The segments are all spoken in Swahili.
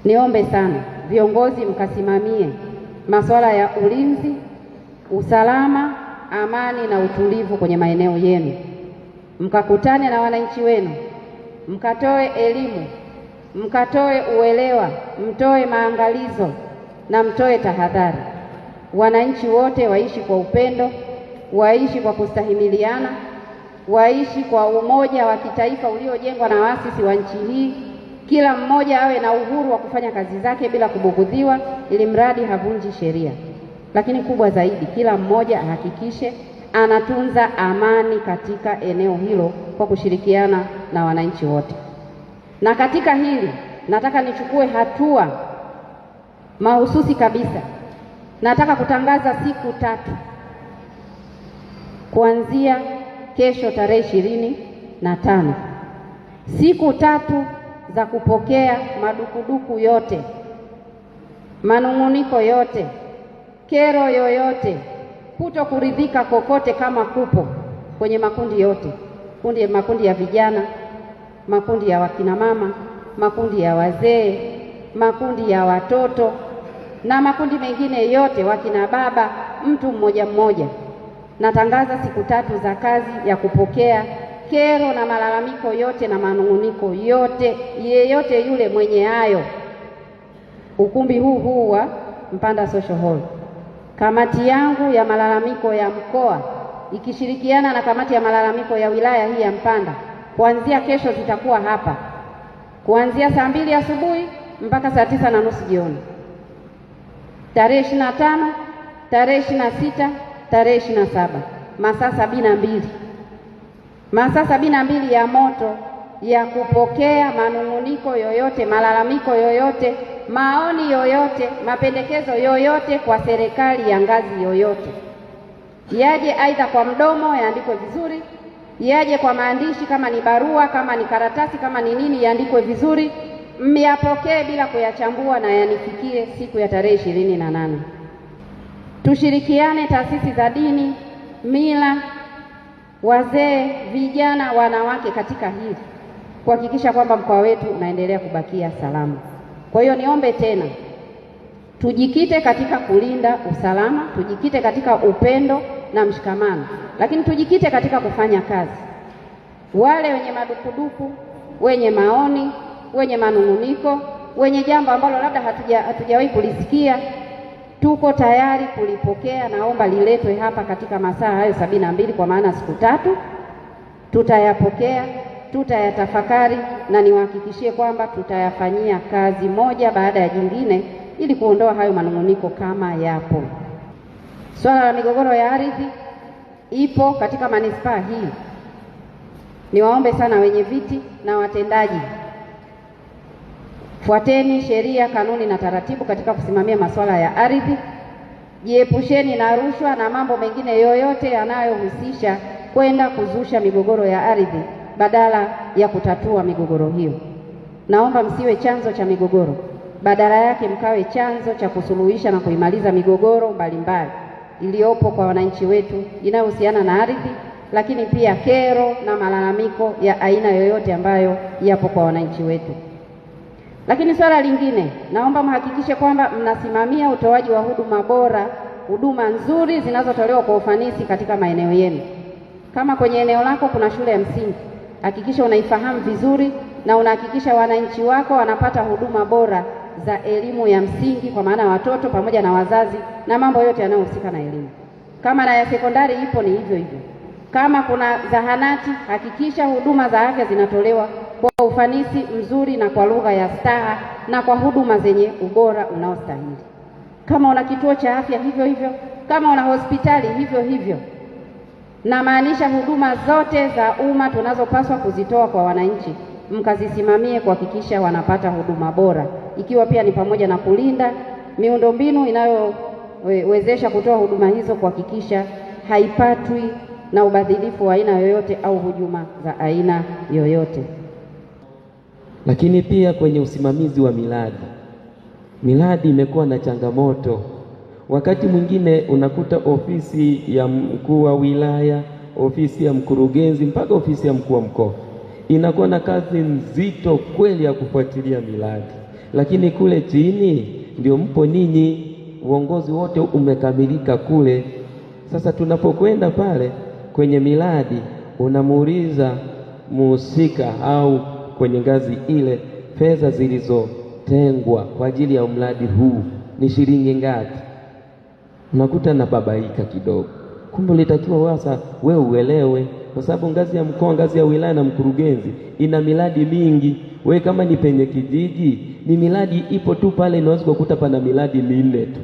Niombe sana viongozi mkasimamie masuala ya ulinzi, usalama, amani na utulivu kwenye maeneo yenu. Mkakutane na wananchi wenu, mkatoe elimu, mkatoe uelewa, mtoe maangalizo na mtoe tahadhari. Wananchi wote waishi kwa upendo, waishi kwa kustahimiliana, waishi kwa umoja wa kitaifa uliojengwa na waasisi wa nchi hii. Kila mmoja awe na uhuru wa kufanya kazi zake bila kubugudhiwa, ili mradi havunji sheria. Lakini kubwa zaidi, kila mmoja ahakikishe anatunza amani katika eneo hilo kwa kushirikiana na wananchi wote. Na katika hili nataka nichukue hatua mahususi kabisa. Nataka kutangaza siku 3 kuanzia kesho tarehe 25, siku 3 za kupokea madukuduku yote, manung'uniko yote, kero yoyote, kutokuridhika kokote kama kupo kwenye makundi yote, makundi ya vijana, makundi ya wakina mama, makundi ya wazee, makundi ya watoto na makundi mengine yote, wakina baba, mtu mmoja mmoja. Natangaza siku 3 za kazi ya kupokea kero na malalamiko yote na manung'uniko yote. Yeyote yule mwenye hayo, ukumbi huu wa Mpanda Social Hall, kamati yangu ya malalamiko ya mkoa ikishirikiana na kamati ya malalamiko ya wilaya hii ya Mpanda, kuanzia kesho zitakuwa hapa kuanzia saa 2 asubuhi mpaka saa 9:30 jioni, tarehe 25, tarehe 26, tarehe 27, masaa 72. Masaa 72 ya moto ya kupokea manung'uniko yoyote, malalamiko yoyote, maoni yoyote, mapendekezo yoyote kwa serikali ya ngazi yoyote. Yaje aidha kwa mdomo yaandikwe vizuri, yaje kwa maandishi, kama ni barua, kama ni karatasi, kama ni nini, yaandikwe vizuri, myapokee bila kuyachambua na yanifikie siku ya tarehe 28. Tushirikiane, taasisi za dini, mila, wazee, vijana, wanawake, katika hili kuhakikisha kwamba mkoa wetu unaendelea kubakia salama. Kwa hiyo niombe tena, tujikite katika kulinda usalama, tujikite katika upendo na mshikamano, lakini tujikite katika kufanya kazi. Wale wenye madukuduku, wenye maoni, wenye manung'uniko, wenye jambo ambalo labda hatujawahi kulisikia, tuko tayari kulipokea. Naomba liletwe hapa katika masaa hayo 72, kwa maana siku 3. Tutayapokea, tutayatafakari na niwahakikishie kwamba tutayafanyia kazi moja baada ya jingine ili kuondoa hayo manung'uniko kama yapo. Swala la migogoro ya ardhi ipo katika manispaa hii. Niwaombe sana wenye viti na watendaji, fuateni sheria, kanuni na taratibu katika kusimamia masuala ya ardhi. Jiepusheni na rushwa na mambo mengine yoyote yanayohusisha kwenda kuzusha migogoro ya ardhi badala ya kutatua migogoro hiyo. Naomba msiwe chanzo cha migogoro, badala yake mkawe chanzo cha kusuluhisha na kuimaliza migogoro mbalimbali iliyopo kwa wananchi wetu inayohusiana na ardhi, lakini pia kero na malalamiko ya aina yoyote ambayo yapo kwa wananchi wetu. Lakini swala lingine, naomba mhakikishe kwamba mnasimamia utoaji wa huduma bora, huduma nzuri zinazotolewa kwa ufanisi katika maeneo yenu. Kama kwenye eneo lako kuna shule ya msingi, hakikisha unaifahamu vizuri na unahakikisha wananchi wako wanapata huduma bora za elimu ya msingi, kwa maana watoto pamoja na wazazi na mambo yote yanayohusika na elimu. Kama na ya sekondari ipo, ni hivyo hivyo. Kama kuna zahanati, hakikisha huduma za afya zinatolewa kwa ufanisi mzuri na kwa lugha ya staha na kwa huduma zenye ubora unaostahili. Kama una kituo cha afya, hivyo hivyo. Kama una hospitali, hivyo hivyo. Na maanisha huduma zote za umma tunazopaswa kuzitoa kwa wananchi, mkazisimamie kuhakikisha wanapata huduma bora, ikiwa pia ni pamoja na kulinda miundombinu inayowezesha kutoa huduma hizo, kuhakikisha haipatwi na ubadhilifu wa aina yoyote au hujuma za aina yoyote. Lakini pia kwenye usimamizi wa miradi imekuwa na changamoto. Wakati mwingine unakuta ofisi ya mkuu wa wilaya, ofisi ya mkurugenzi, mpaka ofisi ya mkuu wa mkoa inakuwa na kazi nzito kweli ya kufuatilia miradi, lakini kule chini ndio mpo ninyi, uongozi wote umekamilika kule. Sasa tunapokwenda pale kwenye miradi, unamuuliza muhusika au kwenye ngazi ile, fedha zilizotengwa kwa ajili ya mradi huu ni shilingi ngapi? Unakuta na babaika kidogo. Kumbe litakiwa sasa wewe uelewe, kwa sababu ngazi ya mkoa, ngazi ya wilaya na mkurugenzi ina miradi mingi. Wewe kama ni penye kijiji, ni miradi ipo tu pale, inaweza kukuta pana miradi 4 tu,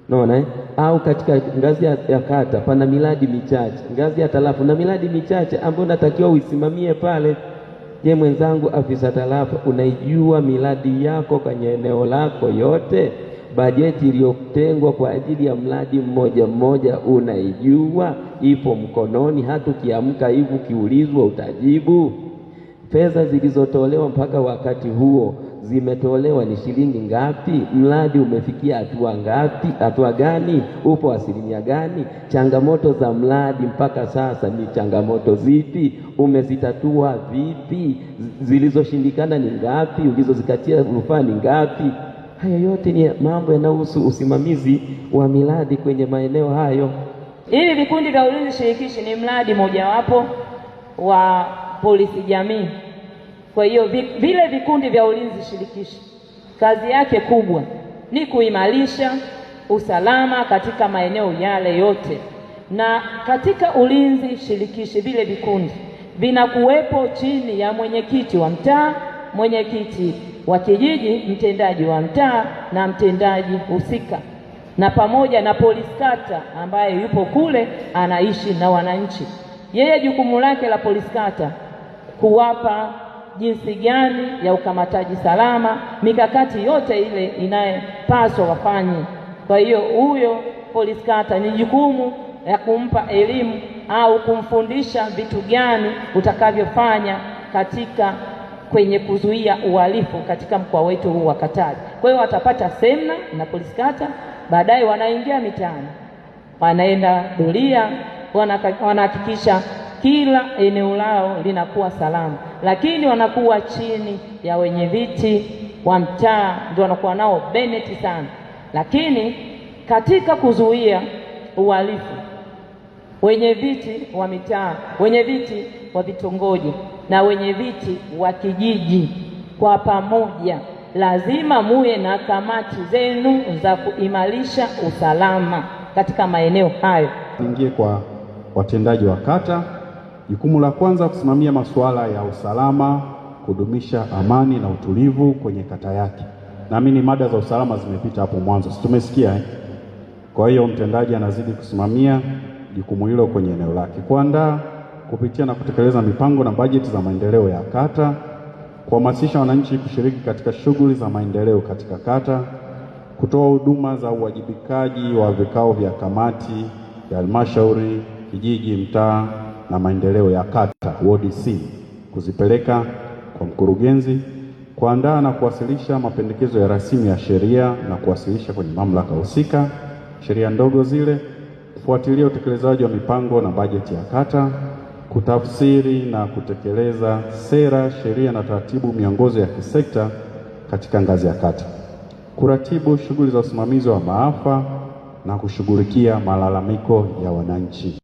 unaona au katika ngazi ya kata pana miradi michache, ngazi ya tarafa na miradi michache ambayo unatakiwa uisimamie pale. Je, mwenzangu afisa tarafa, unaijua miradi yako kwenye eneo lako yote? Bajeti iliyotengwa kwa ajili ya mradi mmoja mmoja unaijua? Ipo mkononi, hata ukiamka hivi ukiulizwa utajibu. Fedha zilizotolewa mpaka wakati huo zimetolewa ni shilingi ngapi? Mradi umefikia hatua ngapi? Hatua gani? Upo asilimia gani? Changamoto za mradi mpaka sasa ni changamoto zipi? Umezitatua vipi? Zilizoshindikana ni ngapi? Ulizozikatia rufaa ni ngapi? Hayo yote ni mambo yanayohusu usimamizi wa miradi kwenye maeneo hayo. Hivi vikundi vya ulinzi shirikishi ni mradi mojawapo wa polisi jamii. Kwa hiyo vile vikundi vya ulinzi shirikishi kazi yake kubwa ni kuimarisha usalama katika maeneo yale yote, na katika ulinzi shirikishi vile vikundi vinakuwepo chini ya mwenyekiti wa mtaa, mwenyekiti wa kijiji, mtendaji wa mtaa na mtendaji husika, na pamoja na polisi kata ambaye yupo kule anaishi na wananchi. Yeye jukumu lake la polisi kata kuwapa jinsi gani ya ukamataji salama, mikakati yote ile inayopaswa wafanye. Kwa hiyo huyo polisi kata ni jukumu ya kumpa elimu au kumfundisha vitu gani utakavyofanya katika kwenye kuzuia uhalifu katika mkoa wetu huu wa Katavi. Kwa hiyo watapata semina na polisi kata, baadaye wanaingia mitaani, wanaenda doria, wanahakikisha kila eneo lao linakuwa salama, lakini wanakuwa chini ya wenye viti wa mtaa, ndio wanakuwa nao benefit sana. Lakini katika kuzuia uhalifu, wenye viti wa mitaa, wenye viti wa vitongoji na wenye viti wa kijiji kwa pamoja lazima muwe na kamati zenu za kuimarisha usalama katika maeneo hayo. Niingie kwa watendaji wa kata. Jukumu la kwanza kusimamia masuala ya usalama, kudumisha amani na utulivu kwenye kata yake. Naamini mada za usalama zimepita hapo mwanzo, si tumesikia Kwa hiyo mtendaji anazidi kusimamia jukumu hilo kwenye eneo lake, kuandaa, kupitia na kutekeleza mipango na bajeti za maendeleo ya kata, kuhamasisha wananchi kushiriki katika shughuli za maendeleo katika kata, kutoa huduma za uwajibikaji wa vikao vya kamati ya halmashauri, kijiji, mtaa na maendeleo ya kata WDC, kuzipeleka kwa mkurugenzi, kuandaa na kuwasilisha mapendekezo ya rasimu ya sheria na kuwasilisha kwenye mamlaka husika, sheria ndogo zile, kufuatilia utekelezaji wa mipango na bajeti ya kata, kutafsiri na kutekeleza sera, sheria na taratibu miongozo ya kisekta katika ngazi ya kata, kuratibu shughuli za usimamizi wa maafa na kushughulikia malalamiko ya wananchi.